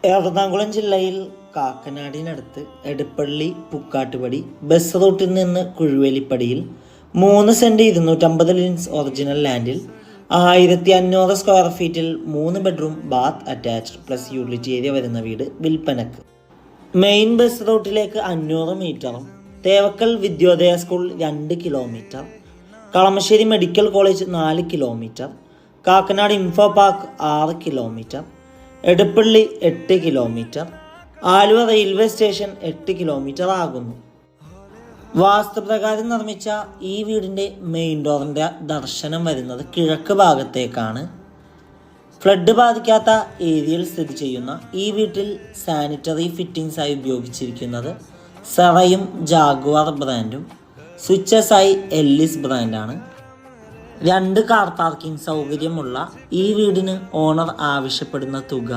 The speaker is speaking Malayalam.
എറണാകുളം ജില്ലയിൽ കാക്കനാടിനടുത്ത് എടപ്പള്ളി പുക്കാട്ടുപടി ബസ് റൂട്ടിൽ നിന്ന് കുഴുവേലിപ്പടിയിൽ 3 സെന്റ് 250 ലിൻസ് ഒറിജിനൽ ലാൻഡിൽ 1500 സ്ക്വയർ ഫീറ്റിൽ 3 bedroom bath attached plus utility area വരുന്ന വീട് വിൽപ്പനക്ക്. മെയിൻ ബസ് റൂട്ടിലേക്ക് 500 മീറ്ററും Thevakkal Vidyodaya school 2 kilometre, Kalamassery medical college 4 kilometre, Kakkanad info park 6 kilometre, Edappally 8 kilometre, Aluva railway station 8 kilometre ആകുന്നു. വാസ്തുപ്രകാരം നിർമ്മിച്ച ഈ വീടിൻ്റെ മെയിൻ ഡോറിൻ്റെ ദർശനം വരുന്നത് കിഴക്ക് ഭാഗത്തേക്കാണ്. ഫ്ലഡ് ബാധിക്കാത്ത ഏരിയയിൽ സ്ഥിതി ചെയ്യുന്ന ഈ വീട്ടിൽ സാനിറ്ററി ഫിറ്റിംഗ്സായി ഉപയോഗിച്ചിരിക്കുന്നത് സെറയും ജാഗ്വാർ ബ്രാൻഡും സ്വിച്ചസായി എല്ലിസ് ബ്രാൻഡാണ്. 2 കാർ പാർക്കിംഗ് സൗകര്യമുള്ള ഈ വീടിന് ഓണർ ആവശ്യപ്പെടുന്ന തുക